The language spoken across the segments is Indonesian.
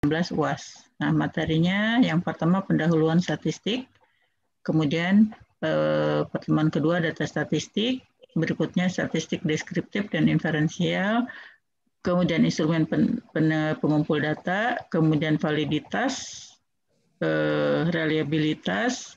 UAS. Nah, materinya yang pertama pendahuluan statistik, kemudian pertemuan kedua data statistik, berikutnya statistik deskriptif dan inferensial, kemudian instrumen pengumpul data, kemudian validitas, reliabilitas,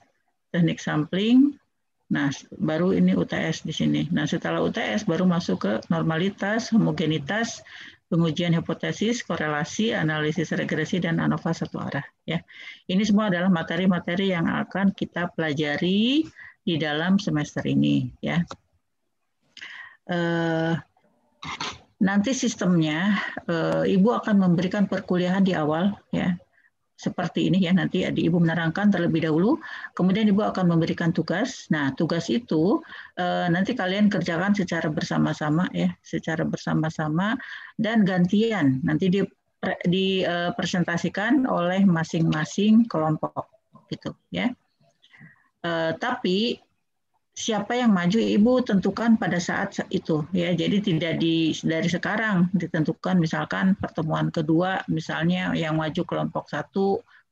teknik sampling. Nah, baru ini UTS di sini. Nah, setelah UTS baru masuk ke normalitas, homogenitas, pengujian hipotesis, korelasi, analisis regresi, dan ANOVA satu arah. Ya, ini semua adalah materi-materi yang akan kita pelajari di dalam semester ini. Ya, nanti sistemnya, Ibu akan memberikan perkuliahan di awal, ya. Seperti ini ya, nanti Ibu menerangkan terlebih dahulu, kemudian Ibu akan memberikan tugas. Nah, tugas itu nanti kalian kerjakan secara bersama-sama ya, secara bersama-sama dan gantian. Nanti dipresentasikan oleh masing-masing kelompok gitu ya. Tapi siapa yang maju Ibu tentukan pada saat itu ya. Jadi tidak dari sekarang ditentukan, misalkan pertemuan kedua misalnya yang maju kelompok 1,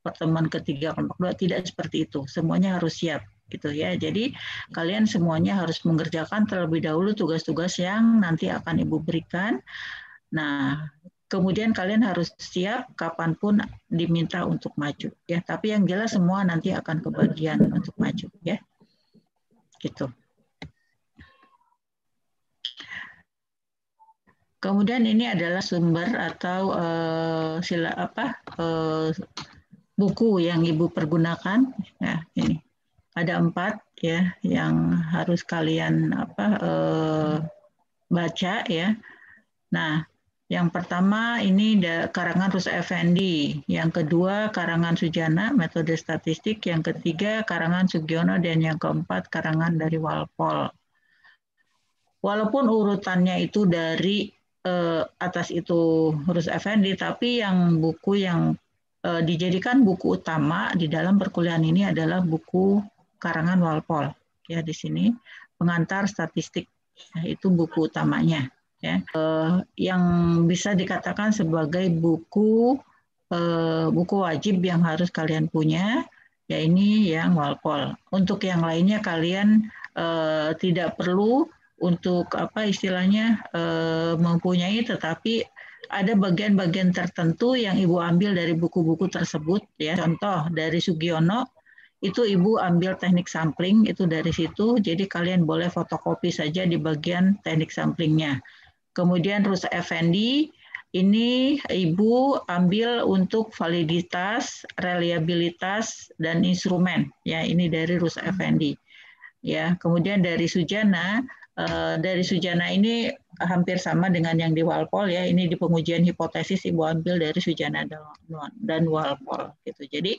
pertemuan ketiga kelompok 2, tidak seperti itu. Semuanya harus siap gitu ya. Jadi kalian semuanya harus mengerjakan terlebih dahulu tugas-tugas yang nanti akan Ibu berikan. Nah, kemudian kalian harus siap kapanpun diminta untuk maju ya. Tapi yang jelas semua nanti akan kebagian untuk maju ya. Gitu. Kemudian ini adalah sumber atau buku yang Ibu pergunakan. Ya, ini ada 4 ya yang harus kalian baca ya. Nah, yang pertama ini karangan Rus Effendi, yang kedua karangan Sujana, metode statistik, yang ketiga karangan Sugiono, dan yang keempat karangan dari Walpole. Walaupun urutannya itu dari atas itu Rus Effendi, tapi yang buku yang dijadikan buku utama di dalam perkuliahan ini adalah buku karangan Walpole. Ya, di sini pengantar statistik, ya, itu buku utamanya. Ya, yang bisa dikatakan sebagai buku wajib yang harus kalian punya, ya ini yang Walpole. Untuk yang lainnya kalian tidak perlu untuk istilahnya mempunyai, tetapi ada bagian-bagian tertentu yang Ibu ambil dari buku-buku tersebut ya. Contoh dari Sugiono itu Ibu ambil teknik sampling itu dari situ, jadi kalian boleh fotokopi saja di bagian teknik samplingnya. Kemudian Rus Effendi ini Ibu ambil untuk validitas, reliabilitas, dan instrumen. Ya, ini dari Rus Effendi. Ya, kemudian dari Sujana ini hampir sama dengan yang di Walpole ya. Ini di pengujian hipotesis Ibu ambil dari Sujana dan Walpole gitu. Jadi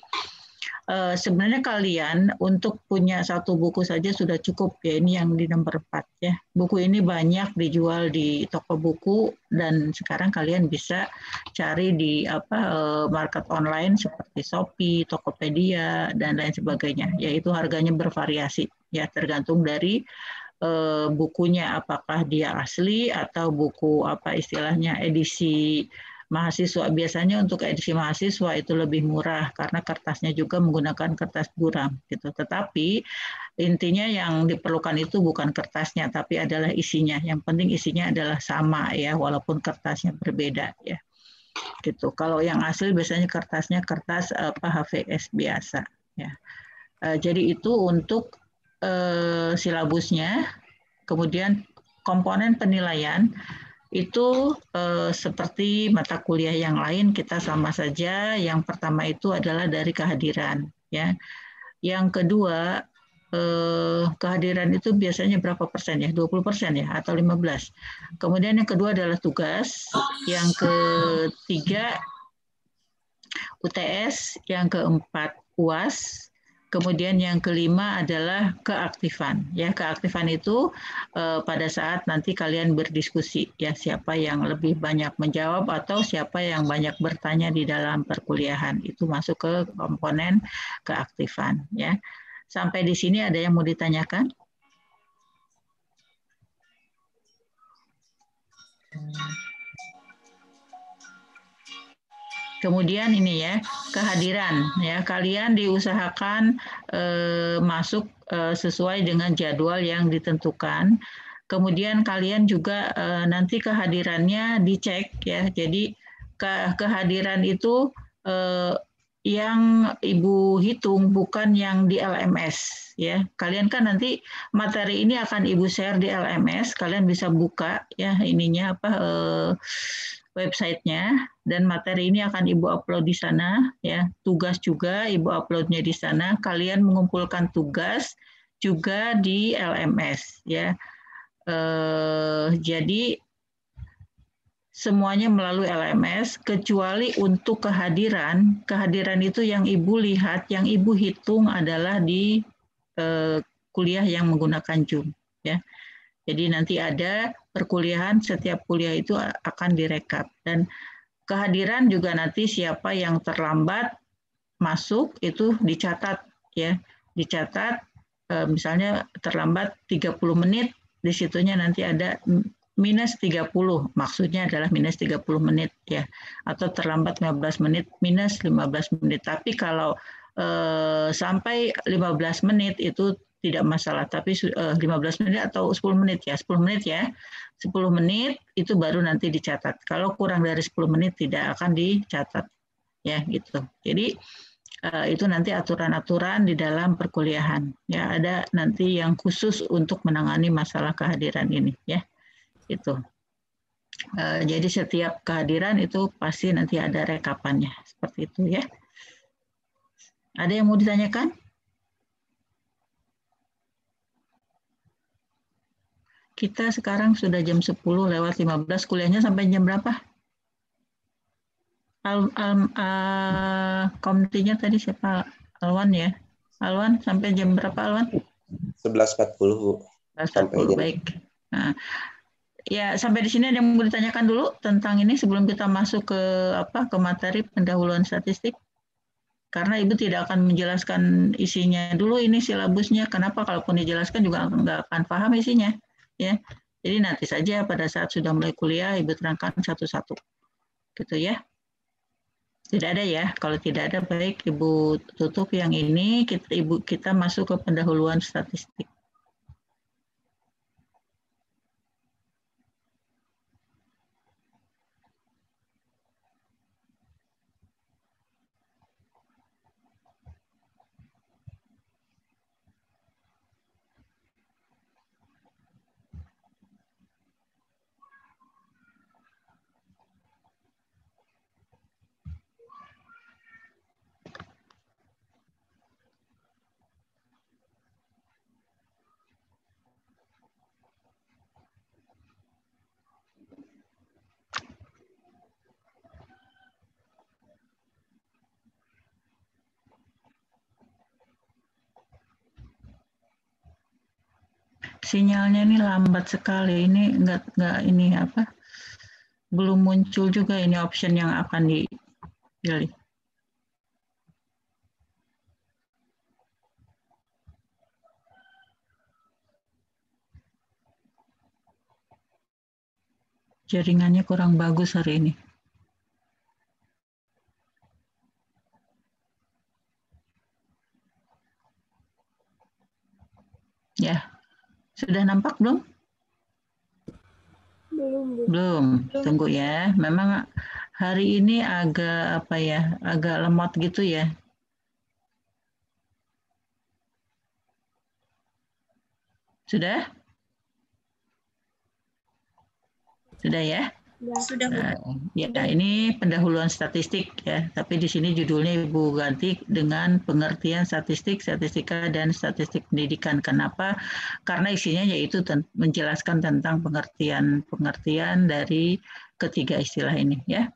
sebenarnya kalian untuk punya satu buku saja sudah cukup ya. Ini yang di nomor 4 ya. Buku ini banyak dijual di toko buku dan sekarang kalian bisa cari di market online seperti Shopee, Tokopedia dan lain sebagainya. Yaitu harganya bervariasi ya, tergantung dari bukunya, apakah dia asli atau buku istilahnya edisi mahasiswa. Biasanya untuk edisi mahasiswa itu lebih murah karena kertasnya juga menggunakan kertas buram gitu. Tetapi intinya yang diperlukan itu bukan kertasnya tapi adalah isinya. Yang penting isinya adalah sama ya, walaupun kertasnya berbeda ya. Gitu. Kalau yang asli biasanya kertasnya kertas HVS biasa ya. Jadi itu untuk silabusnya. Kemudian komponen penilaian itu seperti mata kuliah yang lain kita sama saja. Yang pertama itu adalah dari kehadiran ya. Yang kedua kehadiran itu biasanya berapa persen ya? 20% ya atau 15. Kemudian yang kedua adalah tugas, yang ketiga UTS, yang keempat UAS. Kemudian yang kelima adalah keaktifan. Ya, keaktifan itu pada saat nanti kalian berdiskusi ya, siapa yang lebih banyak menjawab atau siapa yang banyak bertanya di dalam perkuliahan. Itu masuk ke komponen keaktifan ya. Sampai di sini ada yang mau ditanyakan? Kemudian ini ya, kehadiran ya, kalian diusahakan masuk sesuai dengan jadwal yang ditentukan. Kemudian kalian juga nanti kehadirannya dicek ya. Jadi kehadiran itu yang Ibu hitung, bukan yang di LMS ya. Kalian kan nanti materi ini akan Ibu share di LMS, kalian bisa buka ya ininya apa websitenya, dan materi ini akan Ibu upload di sana ya. Tugas juga Ibu uploadnya di sana. Kalian mengumpulkan tugas juga di LMS ya. Jadi semuanya melalui LMS kecuali untuk kehadiran. Kehadiran itu yang Ibu lihat, yang Ibu hitung adalah di kuliah yang menggunakan Zoom ya. Jadi nanti ada perkuliahan, setiap kuliah itu akan direkap, dan kehadiran juga nanti siapa yang terlambat masuk itu dicatat ya. Dicatat misalnya terlambat 30 menit, di situnya nanti ada minus 30, maksudnya adalah minus 30 menit ya. Atau terlambat 15 menit, minus 15 menit. Tapi kalau sampai 15 menit itu tidak masalah, tapi 15 menit atau 10 menit ya, 10 menit ya. 10 menit itu baru nanti dicatat. Kalau kurang dari 10 menit tidak akan dicatat. Ya, gitu. Jadi itu nanti aturan-aturan di dalam perkuliahan. Ya, ada nanti yang khusus untuk menangani masalah kehadiran ini ya. Itu. Jadi setiap kehadiran itu pasti nanti ada rekapannya. Seperti itu ya. Ada yang mau ditanyakan? Kita sekarang sudah jam 10:15, kuliahnya sampai jam berapa? Komitinya tadi siapa? Alwan ya? Alwan sampai jam berapa Alwan? 11.40 Bu. 11.40, baik. Nah, ya sampai di sini ada yang mau ditanyakan dulu tentang ini sebelum kita masuk ke materi pendahuluan statistik. Karena Ibu tidak akan menjelaskan isinya dulu, ini silabusnya. Kenapa? Kalaupun dijelaskan juga nggak akan paham isinya. Ya, jadi nanti saja pada saat sudah mulai kuliah Ibu terangkan satu-satu, gitu ya. Tidak ada ya. Kalau tidak ada, baik Ibu tutup yang ini. Kita masuk ke pendahuluan statistik. Sinyalnya ini lambat sekali. Ini nggak ini apa? Belum muncul juga ini option yang akan dipilih. Jaringannya kurang bagus hari ini. Ya, sudah nampak belum? Belum. Tunggu ya. Memang hari ini agak apa ya? Agak lemot gitu ya. Sudah? Sudah ya? Sudah. Ya, ini pendahuluan statistik ya. Tapi di sini judulnya Ibu ganti dengan pengertian statistik, statistika, dan statistik pendidikan. Kenapa? Karena isinya yaitu menjelaskan tentang pengertian dari ketiga istilah ini ya.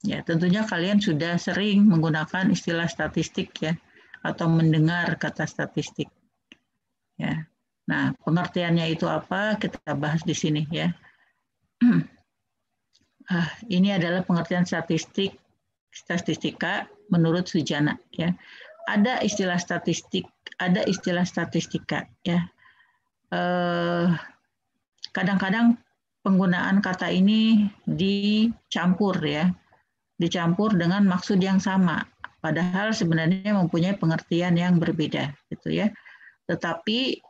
Ya, tentunya kalian sudah sering menggunakan istilah statistik ya, atau mendengar kata statistik. Ya. Nah, pengertiannya itu apa? Kita bahas di sini ya. Ini adalah pengertian statistika menurut Sujana ya. Ada istilah statistik, ada istilah statistika ya. Kadang-kadang penggunaan kata ini dicampur ya, dicampur dengan maksud yang sama, padahal sebenarnya mempunyai pengertian yang berbeda, gitu ya. Tetapi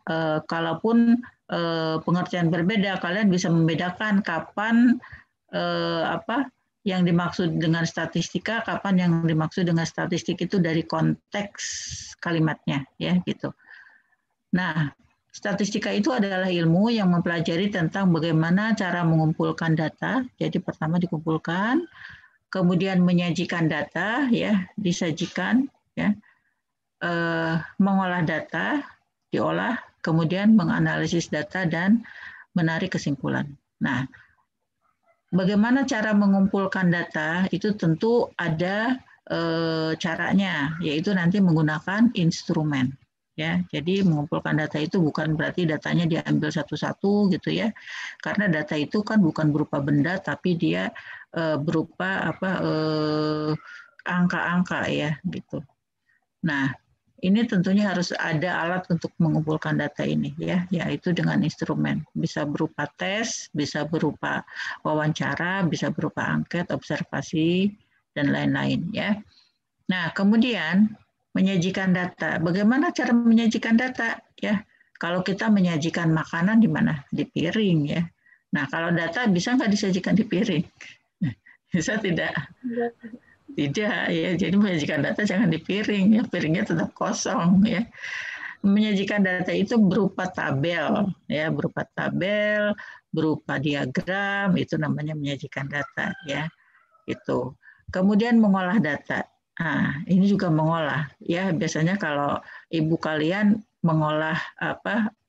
kalaupun pengertian berbeda, kalian bisa membedakan kapan apa yang dimaksud dengan statistika, kapan yang dimaksud dengan statistik itu dari konteks kalimatnya, ya gitu. Nah, statistika itu adalah ilmu yang mempelajari tentang bagaimana cara mengumpulkan data. Jadi pertama dikumpulkan, kemudian menyajikan data, ya, disajikan, ya, mengolah data, diolah, kemudian menganalisis data dan menarik kesimpulan. Nah, bagaimana cara mengumpulkan data itu tentu ada caranya, yaitu nanti menggunakan instrumen. Ya, jadi mengumpulkan data itu bukan berarti datanya diambil satu-satu gitu ya, karena data itu kan bukan berupa benda, tapi dia berupa angka-angka ya gitu. Nah, ini tentunya harus ada alat untuk mengumpulkan data ini ya, yaitu dengan instrumen. Bisa berupa tes, bisa berupa wawancara, bisa berupa angket, observasi dan lain-lain ya. Nah, kemudian menyajikan data. Bagaimana cara menyajikan data ya? Kalau kita menyajikan makanan di mana? Di piring ya. Nah, kalau data bisa nggak disajikan di piring? Bisa tidak? Tidak ya, jadi menyajikan data jangan di piring ya, piringnya tetap kosong ya. Menyajikan data itu berupa tabel ya, berupa diagram, itu namanya menyajikan data ya. Itu. Kemudian mengolah data. Nah, ini juga mengolah ya, biasanya kalau ibu kalian mengolah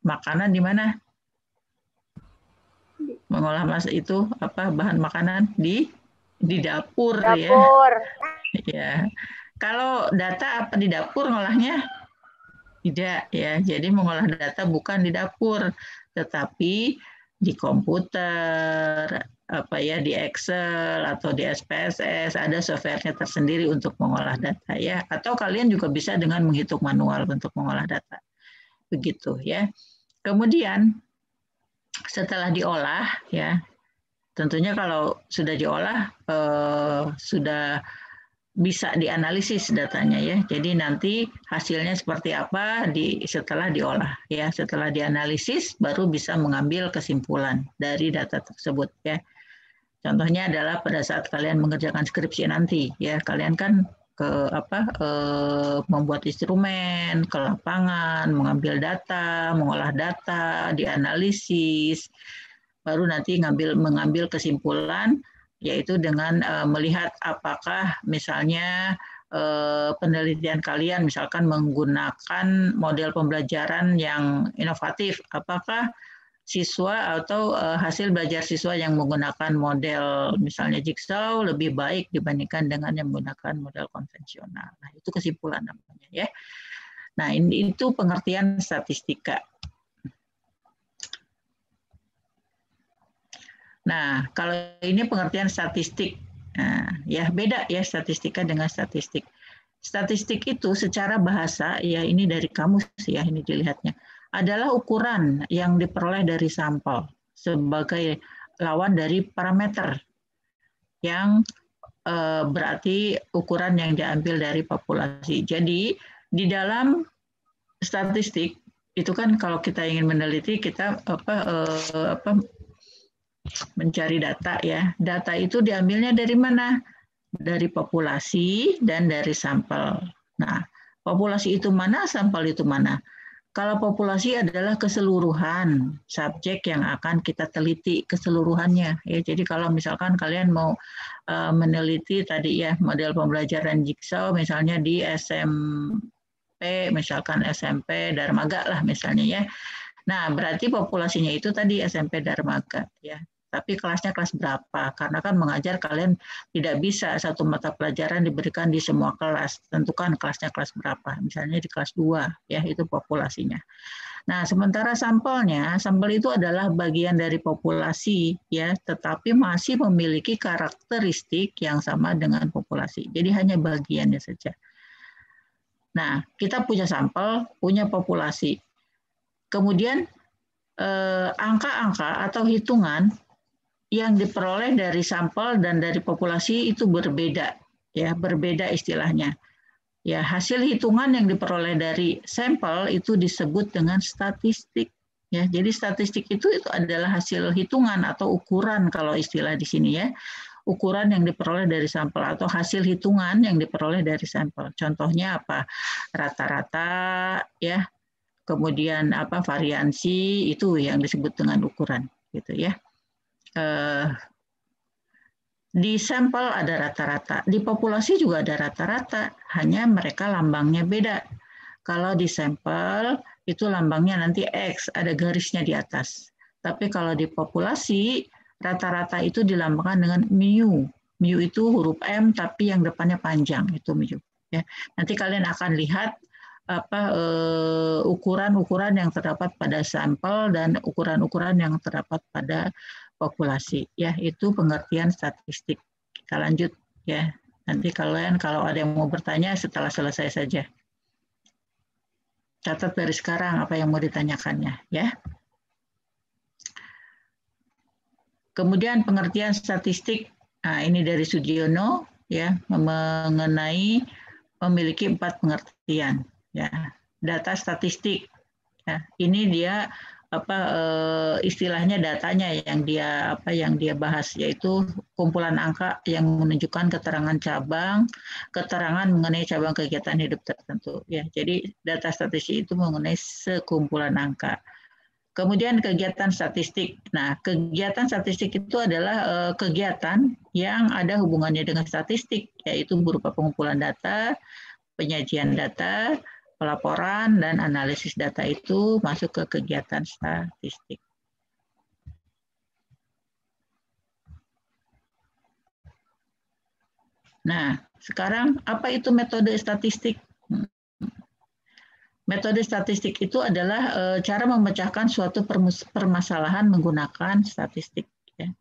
makanan di mana? Mengolah itu bahan makanan di dapur ya. Ya, kalau data apa di dapur ngolahnya? Tidak ya. Jadi mengolah data bukan di dapur, tetapi di komputer, di Excel atau di SPSS ada softwarenya tersendiri untuk mengolah data ya. Atau kalian juga bisa dengan menghitung manual untuk mengolah data. Begitu ya. Kemudian setelah diolah ya, tentunya kalau sudah diolah sudah bisa dianalisis datanya ya. Jadi nanti hasilnya seperti apa setelah diolah ya. Setelah dianalisis baru bisa mengambil kesimpulan dari data tersebut ya. Contohnya adalah pada saat kalian mengerjakan skripsi nanti ya, kalian kan membuat instrumen, ke lapangan, mengambil data, mengolah data, dianalisis, baru nanti mengambil kesimpulan, yaitu dengan melihat apakah misalnya penelitian kalian misalkan menggunakan model pembelajaran yang inovatif, apakah siswa atau hasil belajar siswa yang menggunakan model misalnya Jigsaw lebih baik dibandingkan dengan yang menggunakan model konvensional. Nah, itu kesimpulan namanya ya. Nah, itu pengertian statistika. Nah, kalau ini pengertian statistik. Nah, ya beda ya statistika dengan statistik. Statistik itu secara bahasa, ya ini dari kamus ya, ini dilihatnya, adalah ukuran yang diperoleh dari sampel sebagai lawan dari parameter yang berarti ukuran yang diambil dari populasi. Jadi di dalam statistik itu kan kalau kita ingin meneliti kita mencari data ya. Data itu diambilnya dari mana? Dari populasi dan dari sampel. Nah, populasi itu mana, sampel itu mana? Kalau populasi adalah keseluruhan subjek yang akan kita teliti keseluruhannya. Ya, jadi kalau misalkan kalian mau meneliti tadi ya model pembelajaran Jigsaw misalnya di SMP, misalkan SMP Darmaga lah misalnya ya. Nah, berarti populasinya itu tadi SMP Darmaga ya. Tapi kelasnya kelas berapa? Karena kan mengajar kalian tidak bisa satu mata pelajaran diberikan di semua kelas. Tentukan kelasnya kelas berapa. Misalnya di kelas 2, ya itu populasinya. Nah, sementara sampelnya, sampel itu adalah bagian dari populasi, ya, tetapi masih memiliki karakteristik yang sama dengan populasi. Jadi hanya bagiannya saja. Nah, kita punya sampel, punya populasi. Kemudian angka-angka atau hitungan yang diperoleh dari sampel dan dari populasi itu berbeda, ya, berbeda istilahnya. Ya, hasil hitungan yang diperoleh dari sampel itu disebut dengan statistik. Ya, jadi statistik itu adalah hasil hitungan atau ukuran kalau istilah di sini ya. Ukuran yang diperoleh dari sampel atau hasil hitungan yang diperoleh dari sampel. Contohnya apa? Rata-rata ya, kemudian apa variansi itu yang disebut dengan ukuran gitu ya. Di sampel ada rata-rata, di populasi juga ada rata-rata, hanya mereka lambangnya beda. Kalau di sampel itu lambangnya nanti X, ada garisnya di atas. Tapi kalau di populasi rata-rata itu dilambangkan dengan mu. Mu itu huruf M tapi yang depannya panjang, itu mu. Ya, nanti kalian akan lihat apa ukuran-ukuran yang terdapat pada sampel dan ukuran-ukuran yang terdapat pada populasi. Ya, itu pengertian statistik. Kita lanjut ya. Nanti kalian kalau ada yang mau bertanya setelah selesai saja. Catat dari sekarang apa yang mau ditanyakannya ya. Kemudian pengertian statistik. Nah, ini dari Sugiono ya, mengenai memiliki 4 pengertian ya. Data statistik. Ya, ini dia istilahnya datanya yang dia bahas, yaitu kumpulan angka yang menunjukkan keterangan cabang, keterangan mengenai cabang kegiatan hidup tertentu ya. Jadi data statistik itu mengenai sekumpulan angka. Kemudian kegiatan statistik. Nah, kegiatan statistik itu adalah kegiatan yang ada hubungannya dengan statistik, yaitu berupa pengumpulan data, penyajian data, pelaporan, dan analisis data itu masuk ke kegiatan statistik. Nah, sekarang apa itu metode statistik? Metode statistik itu adalah cara memecahkan suatu permasalahan menggunakan statistik. Ya.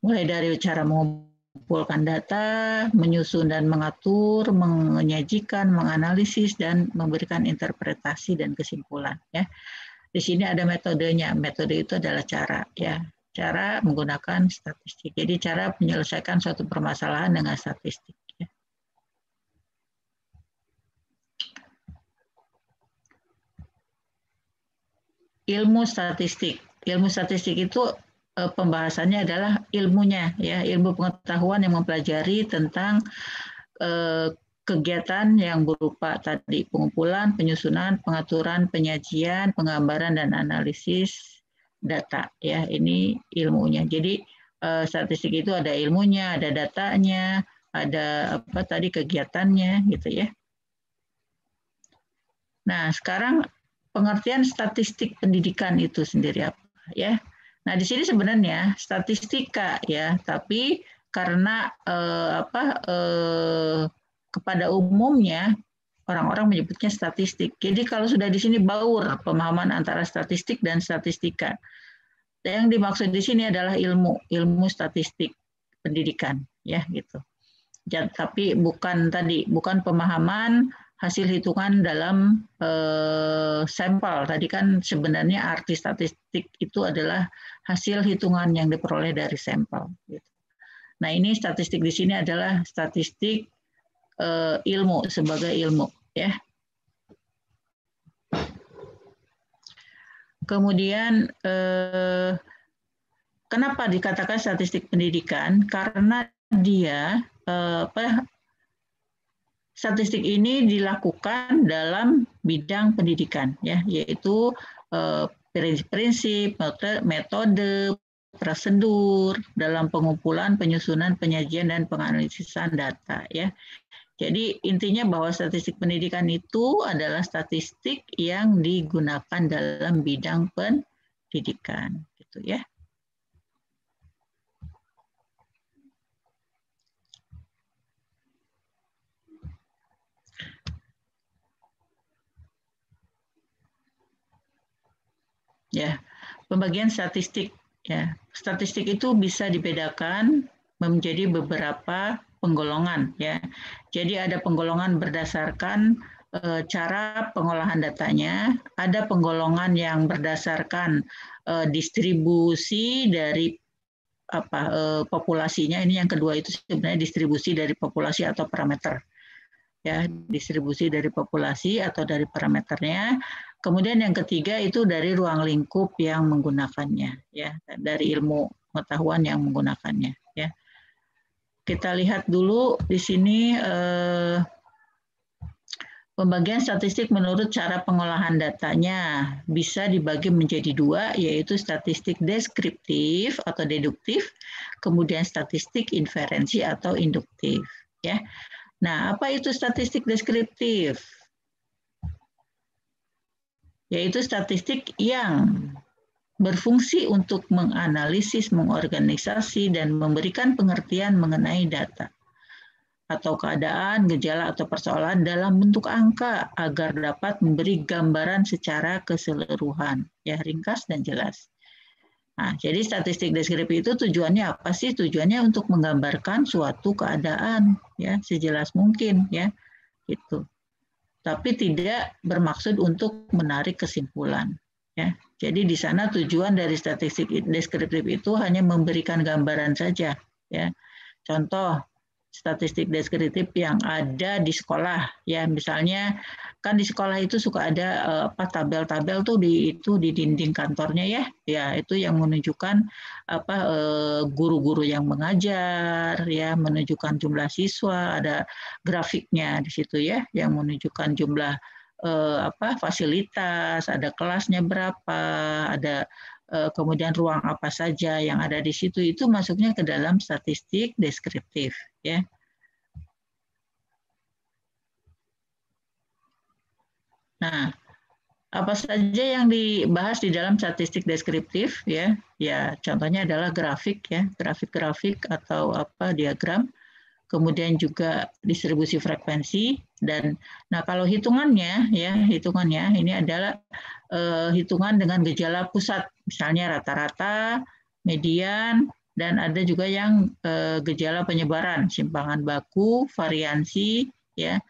Mulai dari cara mengumpulkan data, menyusun dan mengatur, menyajikan, menganalisis, dan memberikan interpretasi dan kesimpulan. Ya. Di sini ada metodenya. Metode itu adalah cara, ya, cara menggunakan statistik. Jadi cara menyelesaikan suatu permasalahan dengan statistik. Ya. Ilmu statistik. Ilmu statistik itu pembahasannya adalah ilmunya, ya, ilmu pengetahuan yang mempelajari tentang kegiatan yang berupa tadi pengumpulan, penyusunan, pengaturan, penyajian, penggambaran, dan analisis data. Ya, ini ilmunya. Jadi statistik itu ada ilmunya, ada datanya, ada apa tadi kegiatannya, gitu ya. Nah, sekarang pengertian statistik pendidikan itu sendiri apa, ya? Nah, di sini sebenarnya statistika ya, tapi karena kepada umumnya orang-orang menyebutnya statistik. Jadi kalau sudah di sini baur pemahaman antara statistik dan statistika. Yang dimaksud di sini adalah ilmu statistik pendidikan, ya gitu. Tapi bukan pemahaman hasil hitungan dalam sampel. Tadi kan sebenarnya arti statistik itu adalah hasil hitungan yang diperoleh dari sampel. Gitu. Nah, ini statistik di sini adalah statistik ilmu sebagai ilmu, ya. Kemudian kenapa dikatakan statistik pendidikan? Karena dia statistik ini dilakukan dalam bidang pendidikan, ya, yaitu prinsip, metode, prosedur dalam pengumpulan, penyusunan, penyajian, dan penganalisan data, ya. Jadi intinya bahwa statistik pendidikan itu adalah statistik yang digunakan dalam bidang pendidikan, gitu ya. Ya, pembagian statistik, ya. Statistik itu bisa dibedakan menjadi beberapa penggolongan, ya. Jadi ada penggolongan berdasarkan cara pengolahan datanya, ada penggolongan yang berdasarkan distribusi dari populasinya. Ini yang kedua itu sebenarnya distribusi dari populasi atau parameter. Ya, distribusi dari populasi atau dari parameternya. Kemudian yang ketiga itu dari ruang lingkup yang menggunakannya, ya, dari ilmu pengetahuan yang menggunakannya, ya. Kita lihat dulu di sini pembagian statistik menurut cara pengolahan datanya bisa dibagi menjadi dua, yaitu statistik deskriptif atau deduktif, kemudian statistik inferensi atau induktif, ya. Nah, apa itu statistik deskriptif? Yaitu statistik yang berfungsi untuk menganalisis, mengorganisasi, dan memberikan pengertian mengenai data atau keadaan, gejala, atau persoalan dalam bentuk angka agar dapat memberi gambaran secara keseluruhan, ya, ringkas dan jelas. Nah, jadi statistik deskriptif itu tujuannya apa sih? Tujuannya untuk menggambarkan suatu keadaan, ya, sejelas mungkin, ya, gitu. Tapi tidak bermaksud untuk menarik kesimpulan, ya. Jadi di sana tujuan dari statistik deskriptif itu hanya memberikan gambaran saja, ya. Contoh statistik deskriptif yang ada di sekolah, ya, misalnya kan di sekolah itu suka ada tabel-tabel tuh di dinding kantornya, ya, ya, itu yang menunjukkan guru-guru yang mengajar, ya, menunjukkan jumlah siswa, ada grafiknya di situ, ya, yang menunjukkan jumlah fasilitas, ada kelasnya berapa, ada kemudian ruang apa saja yang ada di situ, itu masuknya ke dalam statistik deskriptif, ya. Nah, apa saja yang dibahas di dalam statistik deskriptif, ya? Ya, contohnya adalah grafik, ya, grafik-grafik atau diagram. Kemudian juga distribusi frekuensi dan kalau hitungannya, ya, hitungannya ini adalah hitungan dengan gejala pusat, misalnya rata-rata, median, dan ada juga yang gejala penyebaran, simpangan baku, variansi, ya,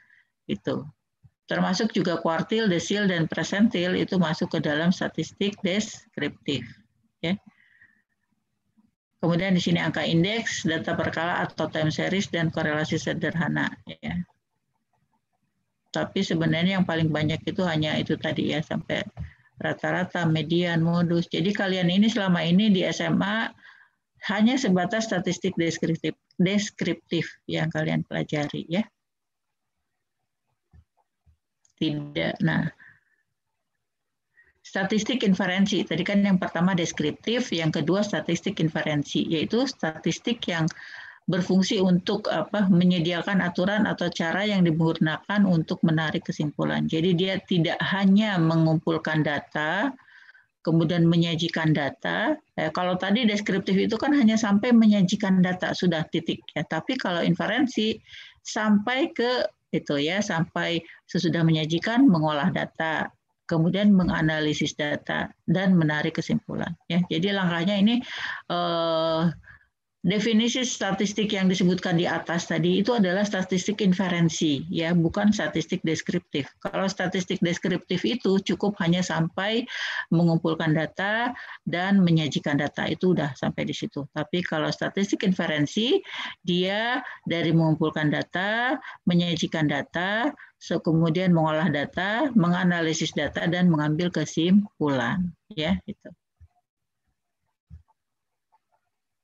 itu. Termasuk juga kuartil, desil, dan persentil itu masuk ke dalam statistik deskriptif, ya. Kemudian di sini angka indeks, data berkala atau time series, dan korelasi sederhana, ya. Tapi sebenarnya yang paling banyak itu hanya itu tadi, ya, sampai rata-rata, median, modus. Jadi kalian ini selama ini di SMA hanya sebatas statistik deskriptif yang kalian pelajari, ya. Tidak. Nah, statistik inferensi, tadi kan yang pertama deskriptif, yang kedua statistik inferensi, yaitu statistik yang berfungsi untuk menyediakan aturan atau cara yang digunakan untuk menarik kesimpulan. Jadi dia tidak hanya mengumpulkan data, kemudian menyajikan data. Kalau tadi deskriptif itu kan hanya sampai menyajikan data, sudah, titik, ya. Tapi kalau inferensi sampai ke itu, ya, sampai sesudah menyajikan, mengolah data, kemudian menganalisis data dan menarik kesimpulan, ya. Jadi langkahnya ini definisi statistik yang disebutkan di atas tadi itu adalah statistik inferensi, ya, bukan statistik deskriptif. Kalau statistik deskriptif itu cukup hanya sampai mengumpulkan data dan menyajikan data, itu udah sampai di situ. Tapi kalau statistik inferensi, dia dari mengumpulkan data, menyajikan data, kemudian mengolah data, menganalisis data, dan mengambil kesimpulan, ya, itu.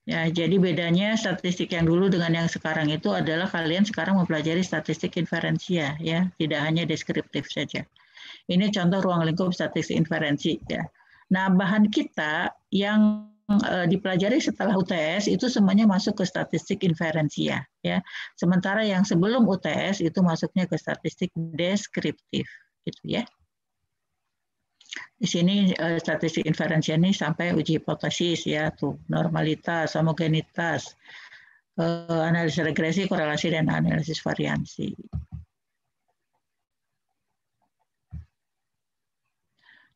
Ya, jadi bedanya statistik yang dulu dengan yang sekarang itu adalah kalian sekarang mempelajari statistik inferensia, ya, tidak hanya deskriptif saja. Ini contoh ruang lingkup statistik inferensi, ya. Nah, bahan kita yang dipelajari setelah UTS itu semuanya masuk ke statistik inferensia, ya. Sementara yang sebelum UTS itu masuknya ke statistik deskriptif, gitu, ya. Di sini statistik inferensi ini sampai uji hipotesis, ya, tuh, normalitas, homogenitas, analisis regresi, korelasi, dan analisis variansi.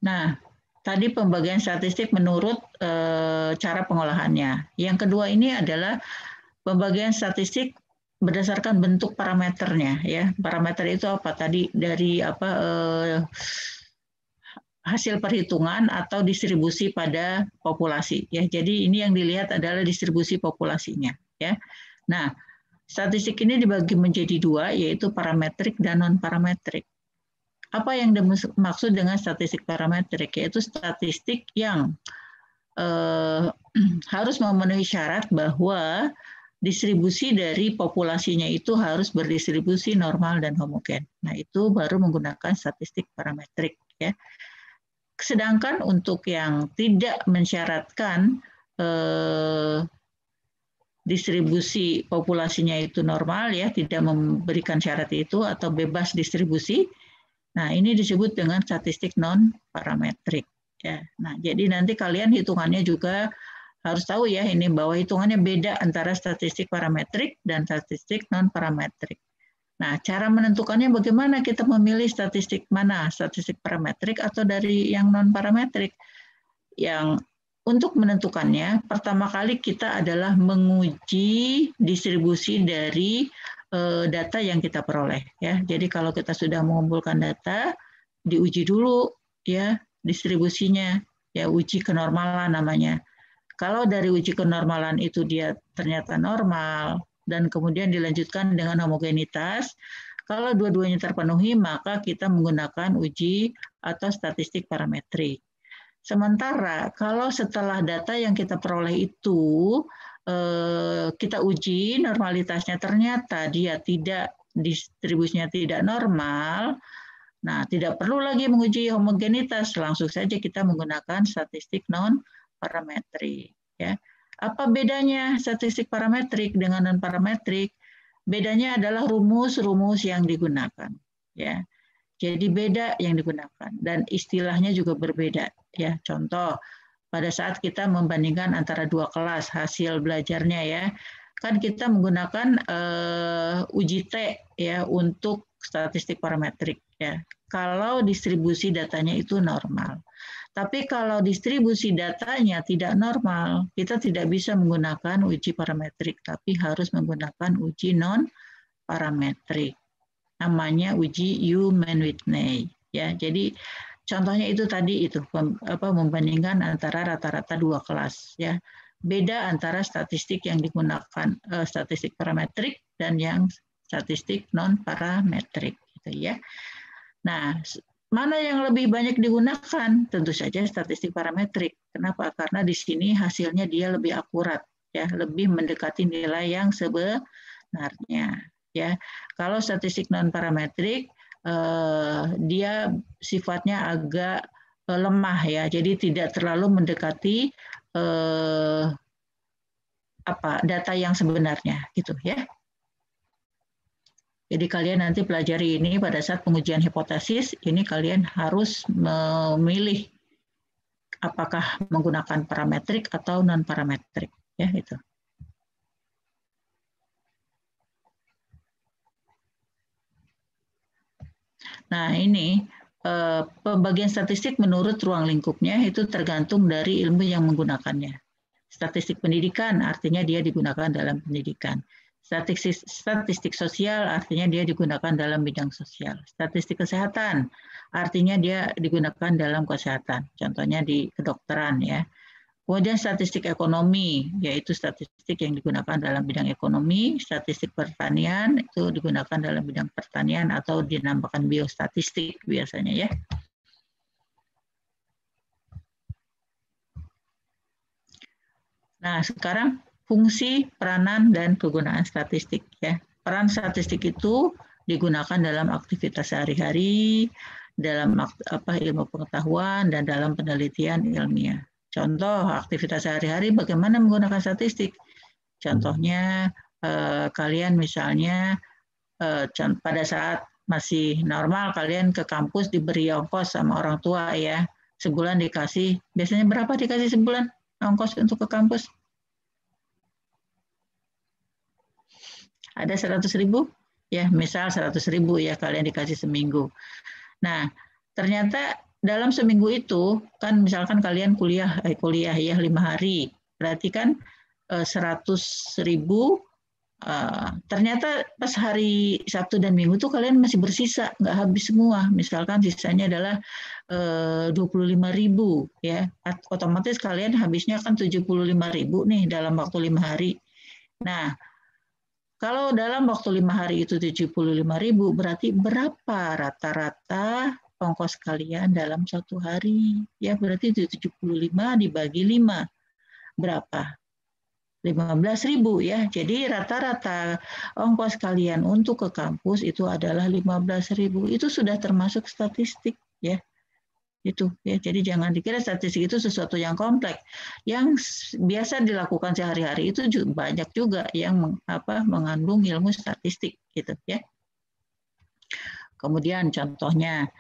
Nah, tadi pembagian statistik menurut cara pengolahannya. Yang kedua ini adalah pembagian statistik berdasarkan bentuk parameternya, ya. Parameter itu apa? Tadi dari hasil perhitungan atau distribusi pada populasi ya. Jadi ini yang dilihat adalah distribusi populasinya ya. Nah, statistik ini dibagi menjadi dua, yaitu parametrik dan non parametrik. Apa yang dimaksud dengan statistik parametrik? Yaitu statistik yang harus memenuhi syarat bahwa distribusi dari populasinya itu harus berdistribusi normal dan homogen. Nah, itu baru menggunakan statistik parametrik ya. Sedangkan untuk yang tidak mensyaratkan distribusi populasinya itu normal ya, tidak memberikan syarat itu atau bebas distribusi. Nah, ini disebut dengan statistik non parametrik ya. Nah, jadi nanti kalian hitungannya juga harus tahu ya ini bahwa hitungannya beda antara statistik parametrik dan statistik non parametrik. Nah, cara menentukannya bagaimana kita memilih statistik mana, statistik parametrik atau dari yang non parametrik. Yang untuk menentukannya, pertama kali kita adalah menguji distribusi dari data yang kita peroleh ya. Jadi kalau kita sudah mengumpulkan data, diuji dulu ya distribusinya, ya uji kenormalan namanya. Kalau dari uji kenormalan itu dia ternyata normal dan kemudian dilanjutkan dengan homogenitas, kalau dua-duanya terpenuhi maka kita menggunakan uji atau statistik parametrik. Sementara kalau setelah data yang kita peroleh itu kita uji normalitasnya ternyata dia tidak distribusinya tidak normal, nah tidak perlu lagi menguji homogenitas, langsung saja kita menggunakan statistik non parametrik ya. Apa bedanya statistik parametrik dengan non parametrik? Bedanya adalah rumus-rumus yang digunakan ya. Jadi beda yang digunakan dan istilahnya juga berbeda ya. Contoh pada saat kita membandingkan antara dua kelas hasil belajarnya ya, kan kita menggunakan uji T ya untuk statistik parametrik ya. Kalau distribusi datanya itu normal. Tapi kalau distribusi datanya tidak normal, kita tidak bisa menggunakan uji parametrik, tapi harus menggunakan uji non parametrik. Namanya uji Human-Whitney ya. Jadi contohnya itu tadi itu membandingkan antara rata-rata dua kelas ya. Beda antara statistik yang digunakan statistik parametrik dan yang statistik non parametrik gitu ya. Nah, mana yang lebih banyak digunakan? Tentu saja statistik parametrik. Kenapa? Karena di sini hasilnya dia lebih akurat ya, lebih mendekati nilai yang sebenarnya. Ya, kalau statistik non parametrik dia sifatnya agak lemah ya, jadi tidak terlalu mendekati data yang sebenarnya gitu ya. Jadi kalian nanti pelajari ini pada saat pengujian hipotesis, ini kalian harus memilih apakah menggunakan parametrik atau non parametrik ya itu. Nah, ini pembagian statistik menurut ruang lingkupnya itu tergantung dari ilmu yang menggunakannya. Statistik pendidikan artinya dia digunakan dalam pendidikan. Statistik sosial artinya dia digunakan dalam bidang sosial. Statistik kesehatan artinya dia digunakan dalam kesehatan. Contohnya di kedokteran ya. Kemudian statistik ekonomi, yaitu statistik yang digunakan dalam bidang ekonomi, statistik pertanian itu digunakan dalam bidang pertanian atau dinamakan biostatistik biasanya ya. Nah, sekarang fungsi, peranan, dan kegunaan statistik ya. Peran statistik itu digunakan dalam aktivitas sehari-hari, dalam ilmu pengetahuan, dan dalam penelitian ilmiah. Contoh aktivitas sehari-hari bagaimana menggunakan statistik. Contohnya kalian misalnya pada saat masih normal kalian ke kampus diberi ongkos sama orang tua ya. Sebulan dikasih, biasanya berapa dikasih sebulan ongkos untuk ke kampus? Ada 100.000 ya, misal 100.000 ya kalian dikasih seminggu. Nah, ternyata dalam seminggu itu kan misalkan kalian kuliah ya 5 hari, berarti kan 100.000 Ternyata pas hari Sabtu dan Minggu tuh kalian masih bersisa, nggak habis semua. Misalkan sisanya adalah 25.000 ya, otomatis kalian habisnya kan 75.000 nih dalam waktu 5 hari. Nah, kalau dalam waktu 5 hari itu 75.000, berarti berapa rata-rata ongkos kalian dalam 1 hari? Ya, berarti 75 dibagi 5. Berapa? 15.000 ya. Jadi rata-rata ongkos kalian untuk ke kampus itu adalah 15.000. Itu sudah termasuk statistik ya. Itu ya. Jadi jangan dikira statistik itu sesuatu yang kompleks. Yang biasa dilakukan sehari-hari itu banyak juga yang mengandung ilmu statistik gitu ya. Kemudian contohnya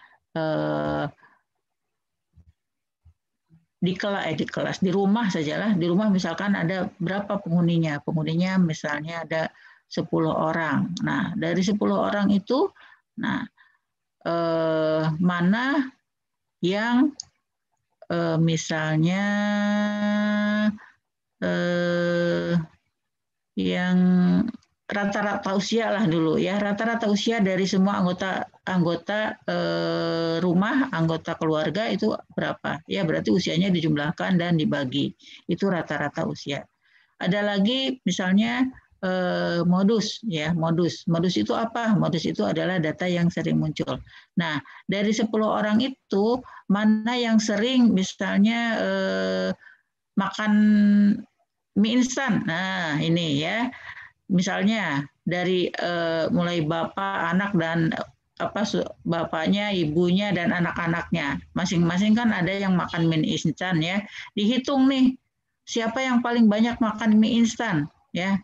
di kelas di rumah sajalah, di rumah misalkan ada berapa penghuninya misalnya ada 10 orang. Nah, dari 10 orang itu mana yang misalnya yang rata-rata usia lah dulu ya, rata-rata usia dari semua anggota rumah, anggota keluarga itu berapa? Ya berarti usianya dijumlahkan dan dibagi. Itu rata-rata usia. Ada lagi misalnya modus ya, modus. Modus itu apa? Modus itu adalah data yang sering muncul. Nah, dari 10 orang itu mana yang sering misalnya makan mie instan. Nah, ini ya. Misalnya dari mulai bapak, anak dan bapaknya, ibunya dan anak-anaknya. Masing-masing kan ada yang makan mie instan ya. Dihitung nih siapa yang paling banyak makan mie instan ya.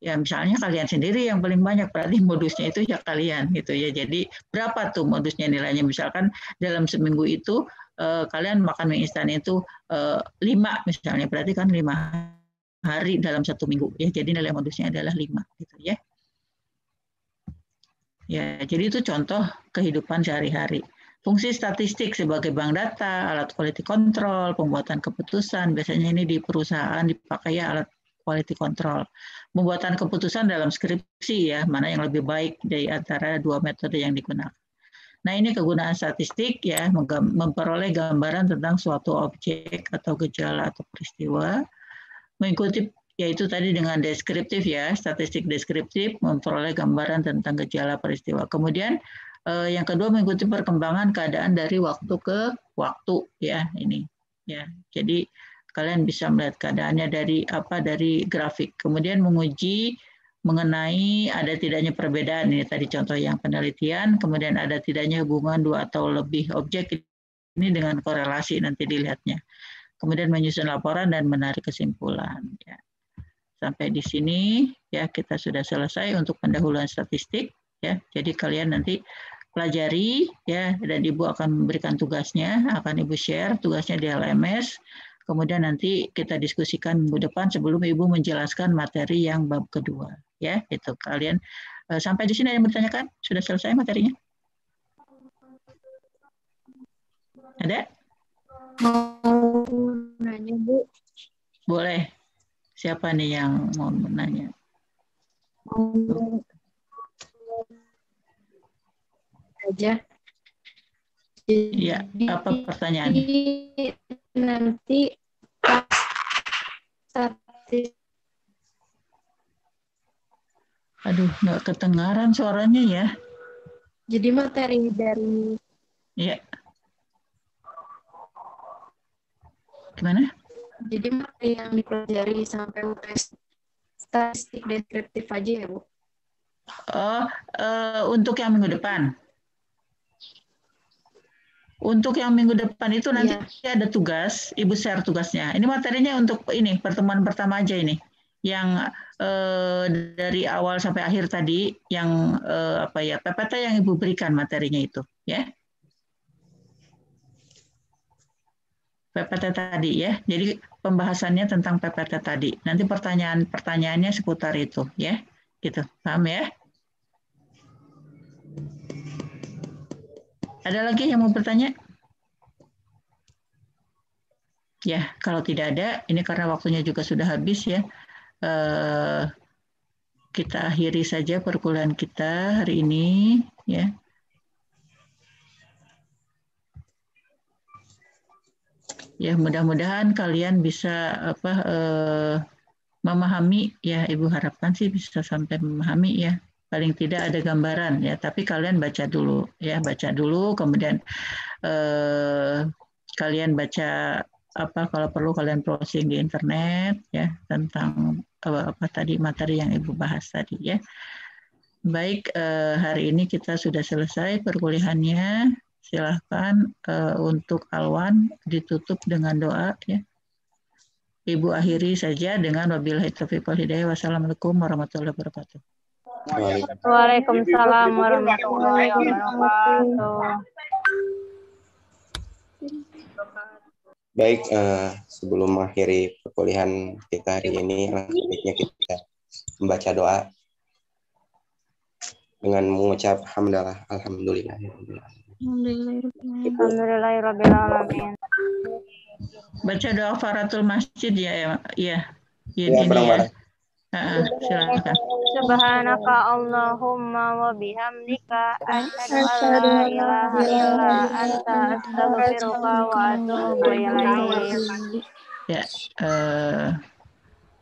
Ya misalnya kalian sendiri yang paling banyak, berarti modusnya itu ya kalian gitu ya. Jadi berapa tuh modusnya nilainya? Misalkan dalam seminggu itu kalian makan mie instan itu 5 misalnya, berarti kan 5 hari dalam 1 minggu ya. Jadi nilai modusnya adalah 5 gitu ya. Ya, jadi itu contoh kehidupan sehari-hari. Fungsi statistik sebagai bank data, alat quality control, pembuatan keputusan, biasanya ini di perusahaan dipakai alat quality control. Pembuatan keputusan dalam skripsi ya, mana yang lebih baik dari antara 2 metode yang digunakan. Nah, ini kegunaan statistik ya, memperoleh gambaran tentang suatu objek atau gejala atau peristiwa, mengikuti yaitu tadi dengan deskriptif ya, statistik deskriptif, memperoleh gambaran tentang gejala peristiwa. Kemudian yang kedua mengikuti perkembangan keadaan dari waktu ke waktu ya, ini ya. Jadi kalian bisa melihat keadaannya dari grafik. Kemudian menguji mengenai ada tidaknya perbedaan, ini tadi contoh yang penelitian, kemudian ada tidaknya hubungan 2 atau lebih objek, ini dengan korelasi nanti dilihatnya. Kemudian menyusun laporan dan menarik kesimpulan ya. Sampai di sini ya kita sudah selesai untuk pendahuluan statistik ya. Jadi kalian nanti pelajari ya, dan Ibu akan memberikan tugasnya, akan Ibu share tugasnya di LMS. Kemudian nanti kita diskusikan minggu depan sebelum Ibu menjelaskan materi yang bab kedua ya. Itu kalian sampai di sini ada yang bertanyakan? Sudah selesai materinya? Ada? Mau nanya, Bu. Boleh. Siapa nih yang mau menanya? Mau aja. Iya, apa pertanyaannya? Nanti statistik. Aduh, nggak kedengaran suaranya ya. Jadi materi dari Iya. Gimana? Jadi materi yang dipelajari sampai UTS statistik deskriptif aja ya, Bu? Oh, untuk yang minggu depan. Untuk yang minggu depan itu nanti ada tugas, Ibu share tugasnya. Ini materinya untuk ini pertemuan pertama aja ini. Yang dari awal sampai akhir tadi, yang PPT yang Ibu berikan materinya itu, ya. PPT tadi ya. Jadi pembahasannya tentang PPT tadi. Nanti pertanyaannya seputar itu ya. Gitu. Paham ya? Ada lagi yang mau bertanya? Ya, kalau tidak ada, ini karena waktunya juga sudah habis ya. kita akhiri saja perkuliahan kita hari ini, ya. Ya, mudah-mudahan kalian bisa memahami, ya, Ibu harapkan sih bisa sampai memahami, ya. Paling tidak ada gambaran, ya. Tapi kalian baca dulu, ya, baca dulu, kemudian kalian baca kalau perlu kalian browsing di internet, ya, tentang apa tadi materi yang Ibu bahas tadi, ya. Baik, hari ini kita sudah selesai perkuliahannya. Silahkan untuk Alwan ditutup dengan doa, ya. Ibu akhiri saja dengan wabillahi taufiq wal hidayah. Wassalamualaikum warahmatullahi wabarakatuh. Waalaikumsalam warahmatullahi wabarakatuh. Baik, sebelum mengakhiri perkuliahan kita hari ini, sebaiknya kita membaca doa dengan mengucap hamdalah, alhamdulillah. Alhamdulillahirrahmanirrahim. Baca doa Faratul Masjid, ya, ya. Ya, bareng-bareng. Silakan. Subhanaka Allahumma wa bihamdika asyhadu an la ilaha illa anta astaghfiruka wa atubu ilaik. Ya,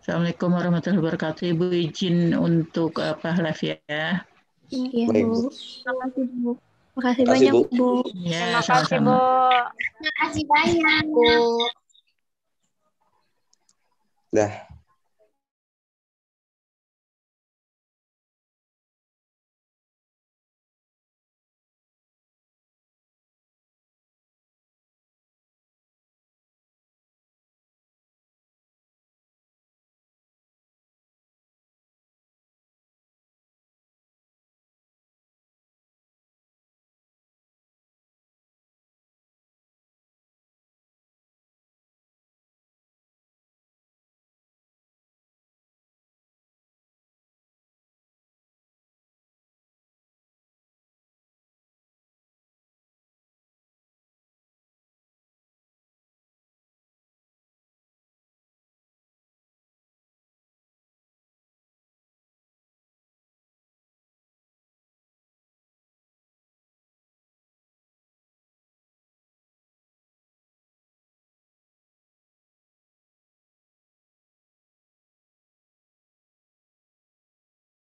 Assalamualaikum warahmatullahi wabarakatuh. Ibu izin untuk live, ya. Iya, Baik, Bu. Bu. Makasih, Bu. Makasih Makasih, banyak, Bu. Bu. Ya, Terima kasih, sama-sama. Bu. Terima kasih banyak, Bu. Dah.